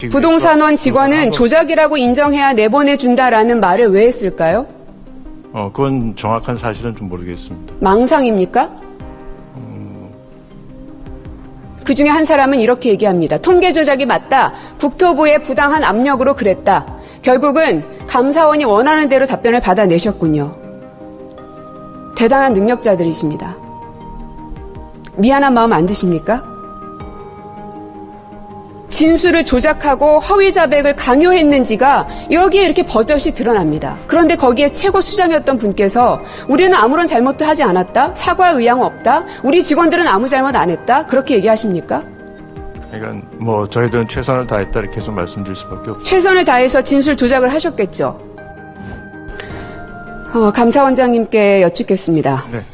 부동산원 직원은 조작이라고 인정해야 내보내준다라는 말을 왜 했을까요? 그건 정확한 사실은 좀 모르겠습니다. 망상입니까? 그중에 한 사람은 이렇게 얘기합니다. 통계 조작이 맞다. 국토부의 부당한 압력으로 그랬다. 결국은 감사원이 원하는 대로 답변을 받아내셨군요. 대단한 능력자들이십니다. 미안한 마음 안 드십니까? 진술을 조작하고 허위 자백을 강요했는지가 여기에 이렇게 버젓이 드러납니다. 그런데 거기에 최고 수장이었던 분께서 우리는 아무런 잘못도 하지 않았다. 사과할 의향은 없다. 우리 직원들은 아무 잘못 안 했다. 그렇게 얘기하십니까? 그러니까 저희들은 최선을 다했다 이렇게 계속 말씀드릴 수밖에 없죠. 최선을 다해서 진술 조작을 하셨겠죠. 감사원장님께 여쭙겠습니다. 네.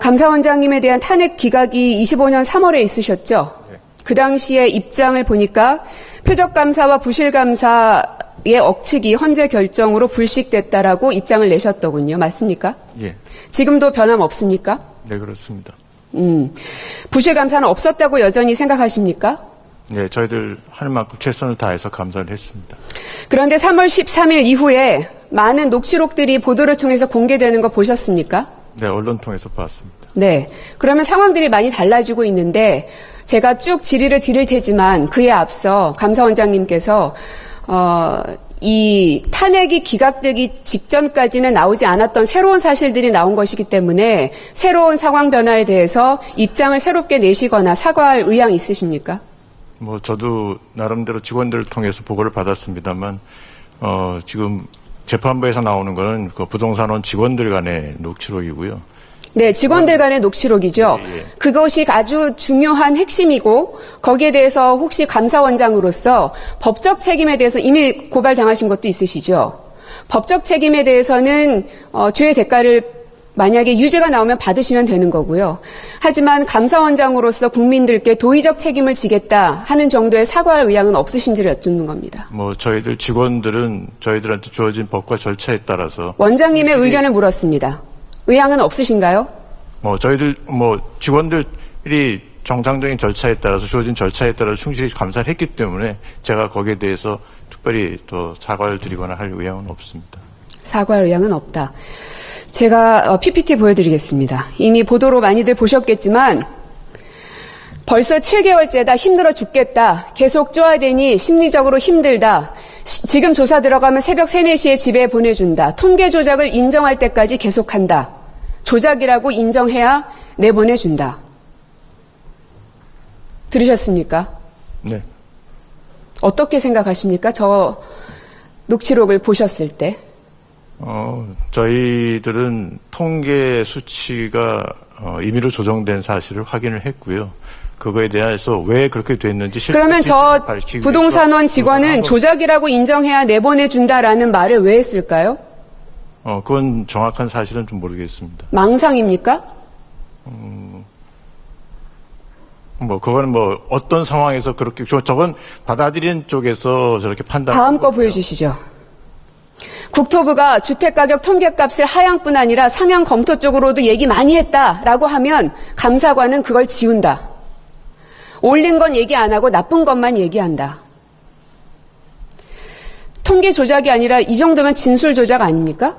감사원장님에 대한 탄핵 기각이 25년 3월에 있으셨죠? 네. 그 당시에 입장을 보니까 표적감사와 부실감사의 억측이 헌재 결정으로 불식됐다라고 입장을 내셨더군요. 맞습니까? 예. 지금도 변함없습니까? 네, 그렇습니다. 부실감사는 없었다고 여전히 생각하십니까? 네, 저희들 할 만큼 최선을 다해서 감사를 했습니다. 그런데 3월 13일 이후에 많은 녹취록들이 보도를 통해서 공개되는 거 보셨습니까? 네, 언론 통해서 봤습니다. 네. 그러면 상황들이 많이 달라지고 있는데 제가 쭉 질의를 드릴 테지만 그에 앞서 감사원장님께서 이 탄핵이 기각되기 직전까지는 나오지 않았던 새로운 사실들이 나온 것이기 때문에 새로운 상황 변화에 대해서 입장을 새롭게 내시거나 사과할 의향 있으십니까? 저도 나름대로 직원들을 통해서 보고를 받았습니다만 지금 재판부에서 나오는 거는 그 부동산원 직원들 간의 녹취록이고요. 네, 직원들 간의 녹취록이죠. 예. 그것이 아주 중요한 핵심이고 거기에 대해서 혹시 감사원장으로서 법적 책임에 대해서 이미 고발당하신 것도 있으시죠. 법적 책임에 대해서는 죄의 대가를 만약에 유죄가 나오면 받으시면 되는 거고요. 하지만 감사원장으로서 국민들께 도의적 책임을 지겠다 하는 정도의 사과할 의향은 없으신지를 여쭙는 겁니다. 저희들 직원들은 저희들한테 주어진 법과 절차에 따라서 원장님의 의견을 물었습니다. 의향은 없으신가요? 저희들 직원들이 정상적인 절차에 따라서 주어진 절차에 따라서 충실히 감사를 했기 때문에 제가 거기에 대해서 특별히 더 사과를 드리거나 할 의향은 없습니다. 사과할 의향은 없다. 제가 PPT 보여드리겠습니다. 이미 보도로 많이들 보셨겠지만 벌써 7개월째다. 힘들어 죽겠다. 계속 쪼아대니 심리적으로 힘들다. 지금 조사 들어가면 새벽 3, 4시에 집에 보내준다. 통계 조작을 인정할 때까지 계속한다. 조작이라고 인정해야 내보내준다. 들으셨습니까? 네. 어떻게 생각하십니까? 저 녹취록을 보셨을 때. 저희들은 통계 수치가 임의로 조정된 사실을 확인을 했고요. 그거에 대해서 왜 그렇게 됐는지 그러면 저 부동산원 직원은 조작이라고 인정해야 내보내준다라는 말을 왜 했을까요? 그건 정확한 사실은 좀 모르겠습니다. 망상입니까? 그거는 어떤 상황에서 그렇게, 저건 받아들이는 쪽에서 저렇게 판단. 다음 거 보여주시죠. 국토부가 주택가격 통계값을 하향뿐 아니라 상향 검토 쪽으로도 얘기 많이 했다라고 하면 감사관은 그걸 지운다. 옳은 건 얘기 안 하고 나쁜 것만 얘기한다. 통계 조작이 아니라 이 정도면 진술 조작 아닙니까?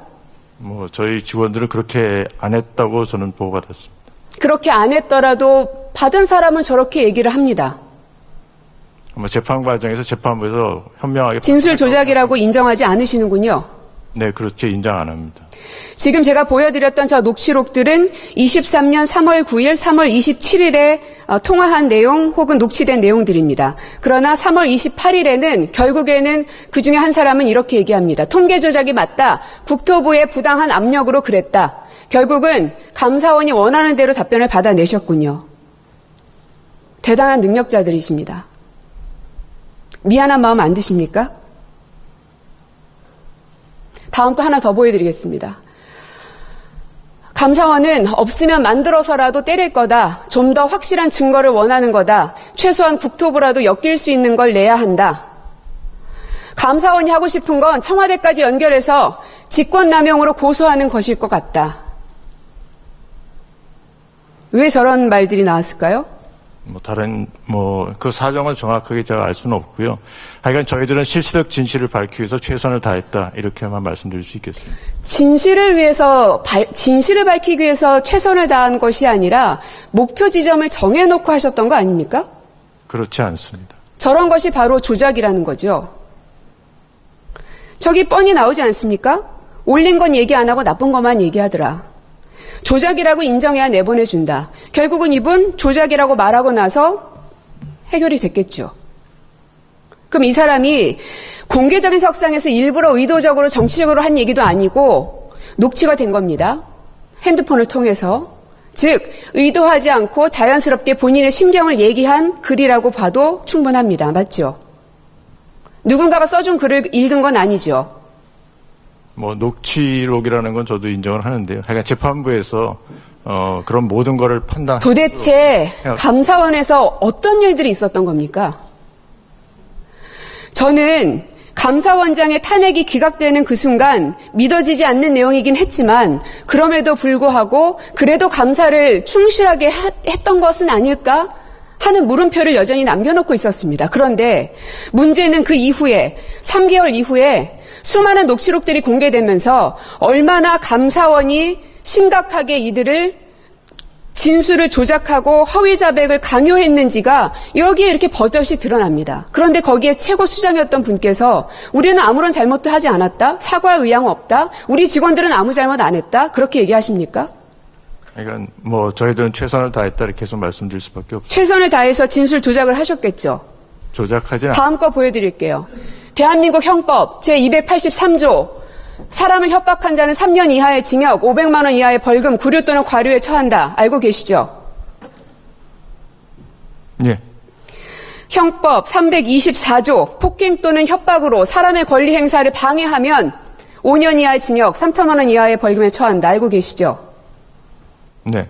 저희 직원들은 그렇게 안 했다고 저는 보고받았습니다. 그렇게 안 했더라도 받은 사람은 저렇게 얘기를 합니다. 재판 과정에서 재판부에서 현명하게 진술 조작이라고 인정하지 않으시는군요. 네, 그렇게 인정 안 합니다. 지금 제가 보여드렸던 저 녹취록들은 23년 3월 9일, 3월 27일에 통화한 내용 혹은 녹취된 내용들입니다. 그러나 3월 28일에는 결국에는 그중에 한 사람은 이렇게 얘기합니다. 통계 조작이 맞다. 국토부의 부당한 압력으로 그랬다. 결국은 감사원이 원하는 대로 답변을 받아내셨군요. 대단한 능력자들이십니다. 미안한 마음 안 드십니까? 다음 거 하나 더 보여드리겠습니다. 감사원은 없으면 만들어서라도 때릴 거다. 좀 더 확실한 증거를 원하는 거다. 최소한 국토부라도 엮일 수 있는 걸 내야 한다. 감사원이 하고 싶은 건 청와대까지 연결해서 직권남용으로 고소하는 것일 것 같다. 왜 저런 말들이 나왔을까요? 그 사정은 정확하게 제가 알 수는 없고요. 하여간 저희들은 실체적 진실을 밝히기 위해서 최선을 다했다. 이렇게만 말씀드릴 수 있겠습니다. 진실을 밝히기 위해서 최선을 다한 것이 아니라 목표 지점을 정해놓고 하셨던 거 아닙니까? 그렇지 않습니다. 저런 것이 바로 조작이라는 거죠. 저기 뻔히 나오지 않습니까? 옳은 건 얘기 안 하고 나쁜 것만 얘기하더라. 조작이라고 인정해야 내보내준다. 결국은 이분 조작이라고 말하고 나서 해결이 됐겠죠. 그럼 이 사람이 공개적인 석상에서 일부러 의도적으로 정치적으로 한 얘기도 아니고 녹취가 된 겁니다. 핸드폰을 통해서. 즉 의도하지 않고 자연스럽게 본인의 심경을 얘기한 글이라고 봐도 충분합니다. 맞죠? 누군가가 써준 글을 읽은 건 아니죠. 녹취록이라는 건 저도 인정을 하는데요. 하여간 재판부에서 그런 모든 거를 판단. 도대체 감사원에서 어떤 일들이 있었던 겁니까? 저는 감사원장의 탄핵이 기각되는 그 순간 믿어지지 않는 내용이긴 했지만 그럼에도 불구하고 그래도 감사를 충실하게 했던 것은 아닐까 하는 물음표를 여전히 남겨놓고 있었습니다. 그런데 문제는 그 이후에 3개월 이후에 수많은 녹취록들이 공개되면서 얼마나 감사원이 심각하게 이들을 진술을 조작하고 허위 자백을 강요했는지가 여기에 이렇게 버젓이 드러납니다. 그런데 거기에 최고 수장이었던 분께서 우리는 아무런 잘못도 하지 않았다. 사과할 의향 없다. 우리 직원들은 아무 잘못 안 했다. 그렇게 얘기하십니까? 그러니까 저희들은 최선을 다했다 이렇게 계속 말씀드릴 수밖에 없죠. 최선을 다해서 진술 조작을 하셨겠죠. 조작하진 다음 거 보여드릴게요. 대한민국 형법 제283조 사람을 협박한 자는 3년 이하의 징역, 500만 원 이하의 벌금, 구류 또는 과료에 처한다. 알고 계시죠? 예. 형법 324조 폭행 또는 협박으로 사람의 권리 행사를 방해하면 5년 이하의 징역, 3천만 원 이하의 벌금에 처한다. 알고 계시죠? 네.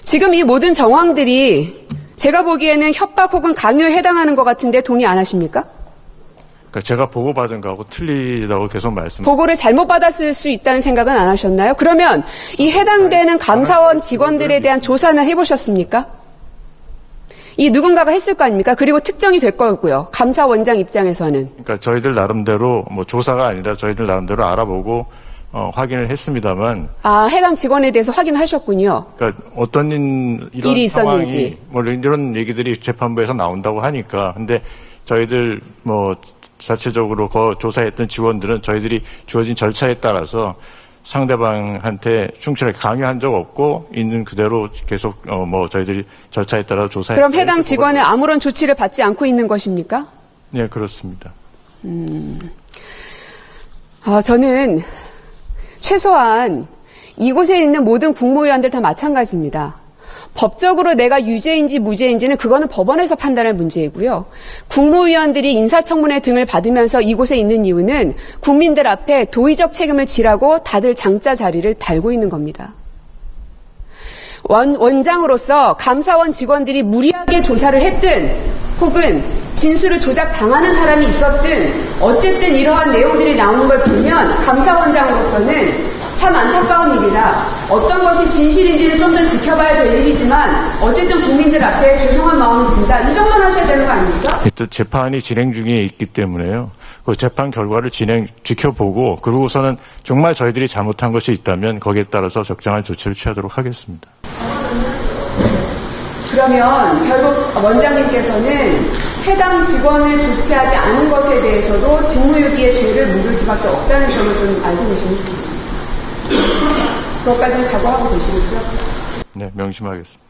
지금 이 모든 정황들이 제가 보기에는 협박 혹은 강요에 해당하는 것 같은데 동의 안 하십니까? 그러니까 제가 보고받은 거하고 틀리다고 계속 보고를 잘못 받았을 수 있다는 생각은 안 하셨나요? 그러면 이 해당되는 감사원 직원들에 대한 조사는 해보셨습니까? 이 누군가가 했을 거 아닙니까? 그리고 특정이 될 거고요. 감사원장 입장에서는. 그러니까 저희들 나름대로 조사가 아니라 저희들 나름대로 알아보고 확인을 했습니다만. 해당 직원에 대해서 확인하셨군요. 그러니까 어떤 이런 일이 있었는지. 이런 얘기들이 재판부에서 나온다고 하니까. 근데 저희들 자체적으로 조사했던 직원들은 저희들이 주어진 절차에 따라서 상대방한테 충실하게 강요한 적 없고 있는 그대로 계속 저희들이 절차에 따라 조사했다. 그럼 해당 직원은 아무런 조치를 받지 않고 있는 것입니까? 네, 그렇습니다. 저는 최소한 이곳에 있는 모든 국무위원들 다 마찬가지입니다. 법적으로 내가 유죄인지 무죄인지는 그거는 법원에서 판단할 문제이고요. 국무위원들이 인사청문회 등을 받으면서 이곳에 있는 이유는 국민들 앞에 도의적 책임을 지라고 다들 장자 자리를 달고 있는 겁니다. 원장으로서 감사원 직원들이 무리하게 조사를 했든 혹은 진술을 조작당하는 사람이 있었든 어쨌든 이러한 내용들이 나오는 걸 보면 감사원장으로서는 참 안타까운 일이다. 어떤 것이 진실인지를 좀 더 지켜봐야 될 일이지만 어쨌든 국민들 앞에 죄송한 마음이 든다. 이 정도는 하셔야 되는 거 아닙니까? 일단 재판이 진행 중에 있기 때문에요. 그 재판 결과를 지켜보고 그러고서는 정말 저희들이 잘못한 것이 있다면 거기에 따라서 적정한 조치를 취하도록 하겠습니다. 그러면 결국 원장님께서는 해당 직원을 조치하지 않은 것에 대해서도 직무유기의 죄를 물을 수밖에 없다는 점을 좀 알고 계십니까? 그것까지는 각오하고 계시겠죠? 네, 명심하겠습니다.